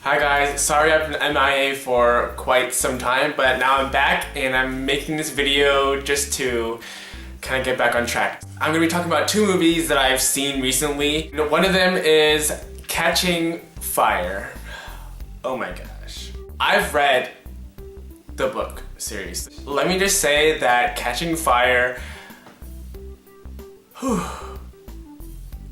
Hi guys, sorry I've been MIA for quite some time, but now I'm back and I'm making this video just to kind of get back on track. I'm going to be talking about two movies that I've seen recently. One of them is Catching Fire. Oh my gosh. I've read the book series. Let me just say that Catching Fire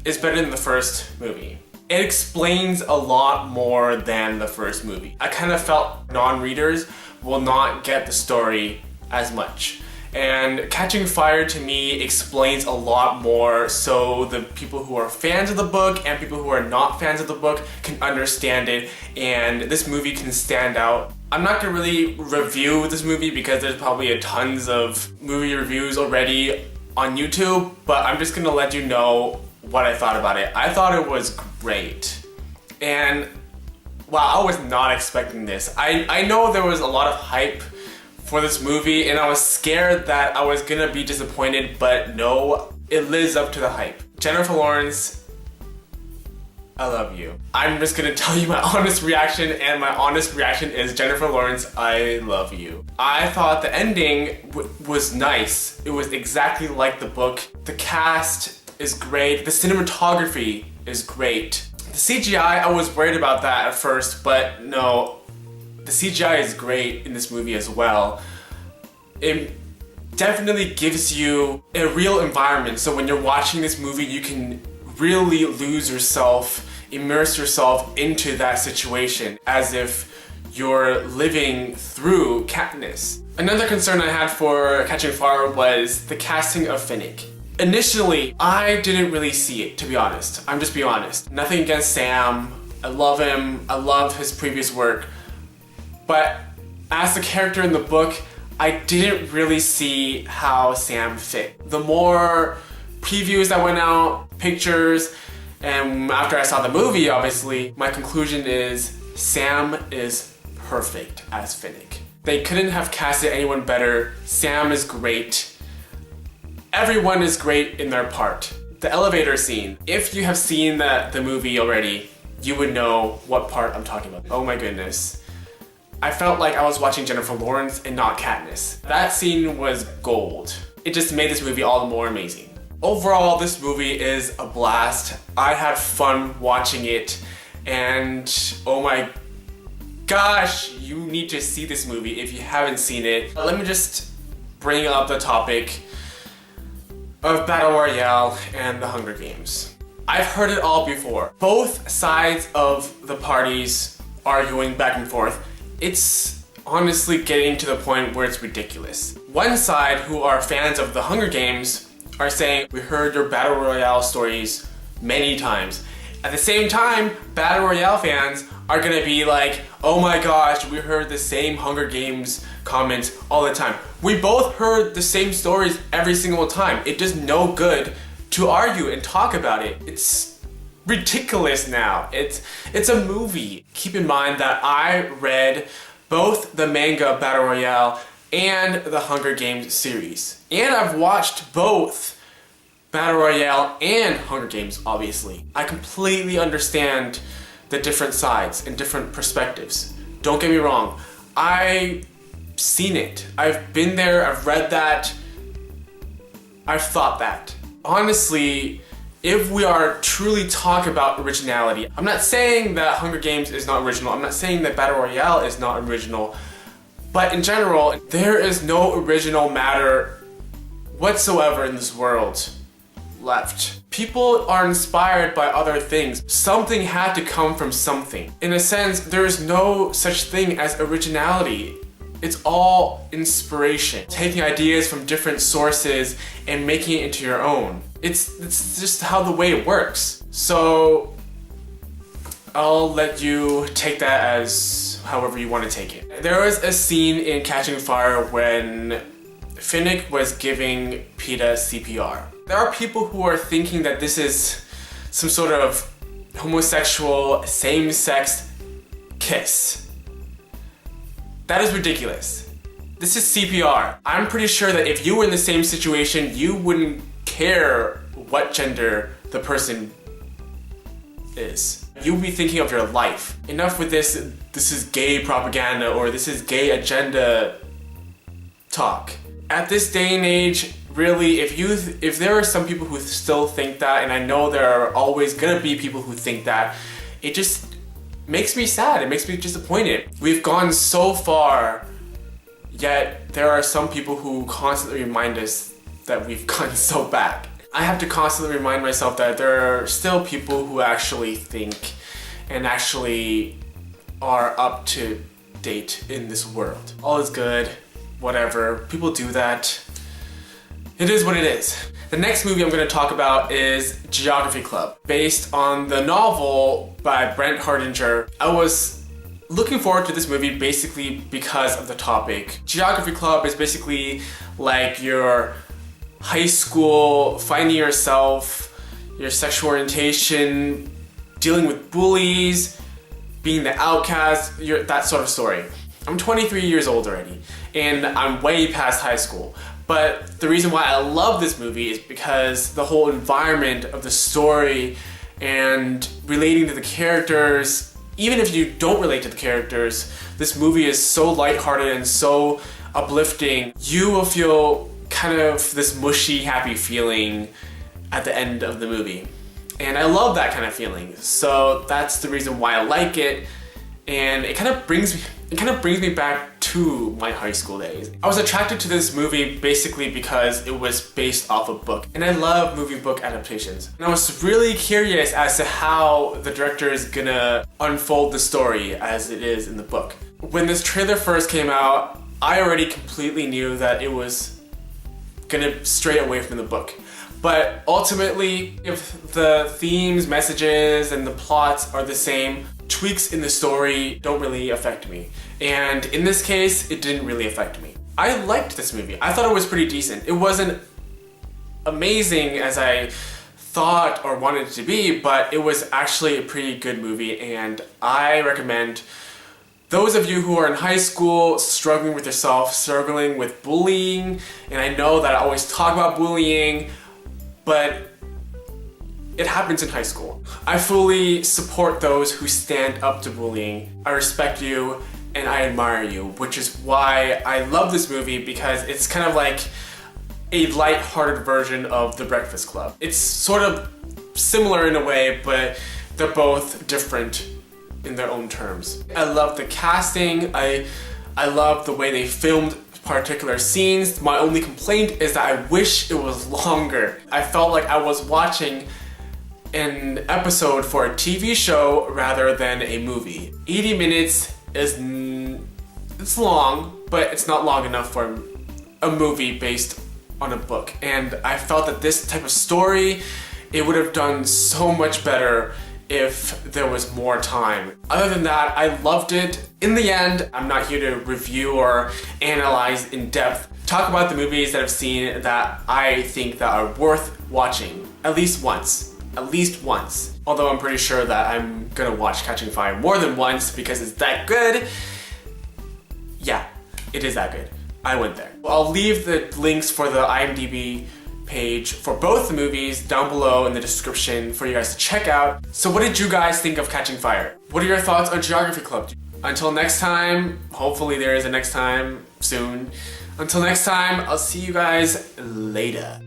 is better than the first movie. It explains a lot more than the first movie. I kind of felt non-readers will not get the story as much. And Catching Fire to me explains a lot more so the people who are fans of the book and people who are not fans of the book can understand it, and this movie can stand out. I'm not gonna really review this movie because there's probably tons of movie reviews already on YouTube, but I'm just gonna let you know what I thought about it. I thought it was great. And wow, I was not expecting this. I know there was a lot of hype for this movie and I was scared that I was gonna be disappointed, but no, it lives up to the hype. Jennifer Lawrence, I love you. I'm just gonna tell you my honest reaction, and my honest reaction is Jennifer Lawrence, I love you. I thought the ending was nice. It was exactly like the book. The cast is great. The cinematography is great. The CGI, I was worried about that at first, but no, the CGI is great in this movie as well. It definitely gives you a real environment, so when you're watching this movie, you can really lose yourself, immerse yourself into that situation as if you're living through Katniss. Another concern I had for Catching Fire was the casting of Finnick. Initially, I didn't really see it, to be honest. I'm just being honest. Nothing against Sam. I love him. I love his previous work. But as the character in the book, I didn't really see how Sam fit. The more previews that went out, pictures, and after I saw the movie, obviously, my conclusion is Sam is perfect as Finnick. They couldn't have casted anyone better. Sam is great. Everyone is great in their part. The elevator scene. If you have seen the movie already, you would know what part I'm talking about. Oh my goodness. I felt like I was watching Jennifer Lawrence and not Katniss. That scene was gold. It just made this movie all the more amazing. Overall, this movie is a blast. I had fun watching it, and oh my gosh, you need to see this movie if you haven't seen it. Let me just bring up the topic of Battle Royale and the Hunger Games. I've heard it all before. Both sides of the parties arguing back and forth. It's honestly getting to the point where it's ridiculous. One side, who are fans of the Hunger Games, are saying, we heard your Battle Royale stories many times. At the same time, Battle Royale fans are gonna be like, oh my gosh, we heard the same Hunger Games comments all the time. We both heard the same stories every single time. It does no good to argue and talk about it. It's ridiculous now. It's a movie. Keep in mind that I read both the manga Battle Royale and the Hunger Games series. And I've watched both Battle Royale and Hunger Games, obviously. I completely understand the different sides and different perspectives. Don't get me wrong. I've seen it. I've been there, I've read that, I've thought that. Honestly, if we are truly talk about originality, I'm not saying that Hunger Games is not original, I'm not saying that Battle Royale is not original, but in general, there is no original matter whatsoever in this world left. People are inspired by other things. Something had to come from something. In a sense, there is no such thing as originality. It's all inspiration. Taking ideas from different sources and making it into your own. It's just how the way it works. So I'll let you take that as however you want to take it. There was a scene in Catching Fire when Finnick was giving Peeta CPR. There are people who are thinking that this is some sort of homosexual, same-sex kiss. That is ridiculous. This is CPR. I'm pretty sure that if you were in the same situation, you wouldn't care what gender the person is. You'll be thinking of your life. Enough with this is gay propaganda or this is gay agenda talk. At this day and age, really, if there are some people who still think that, and I know there are always gonna be people who think that, it just makes me sad, it makes me disappointed. We've gone so far, yet there are some people who constantly remind us that we've gone so back. I have to constantly remind myself that there are still people who actually think and actually are up to date in this world. All is good, whatever, people do that. It is what it is. The next movie I'm going to talk about is Geography Club, based on the novel by Brent Hardinger. I was looking forward to this movie basically because of the topic. Geography Club is basically like your high school, finding yourself, your sexual orientation, dealing with bullies, being the outcast, that sort of story. I'm 23 years old already, and I'm way past high school. But the reason why I love this movie is because the whole environment of the story and relating to the characters, even if you don't relate to the characters, this movie is so lighthearted and so uplifting. You will feel kind of this mushy, happy feeling at the end of the movie. And I love that kind of feeling. So that's the reason why I like it. And it kind of brings me back to my high school days. I was attracted to this movie basically because it was based off a book. And I love movie book adaptations. And I was really curious as to how the director is gonna unfold the story as it is in the book. When this trailer first came out, I already completely knew that it was gonna stray away from the book. But ultimately, if the themes, messages, and the plots are the same, tweaks in the story don't really affect me. And in this case, it didn't really affect me. I liked this movie. I thought it was pretty decent. It wasn't amazing as I thought or wanted it to be, but it was actually a pretty good movie, and I recommend those of you who are in high school, struggling with yourself, struggling with bullying, and I know that I always talk about bullying, but it happens in high school. I fully support those who stand up to bullying. I respect you and I admire you, which is why I love this movie, because it's kind of like a light-hearted version of The Breakfast Club. It's sort of similar in a way, but they're both different in their own terms. I love the casting, I love the way they filmed particular scenes. My only complaint is that I wish it was longer. I felt like I was watching an episode for a TV show rather than a movie. 80 minutes is it's long, but it's not long enough for a movie based on a book. And I felt that this type of story, it would have done so much better if there was more time. Other than that, I loved it. In the end, I'm not here to review or analyze in depth, talk about the movies that I've seen that I think that are worth watching at least once. Although I'm pretty sure that I'm gonna watch Catching Fire more than once because it's that good. Yeah, it is that good. I went there. I'll leave the links for the IMDb page for both the movies down below in the description for you guys to check out. So what did you guys think of Catching Fire? What are your thoughts on Geography Club? Until next time, hopefully there is a next time soon. Until next time, I'll see you guys later.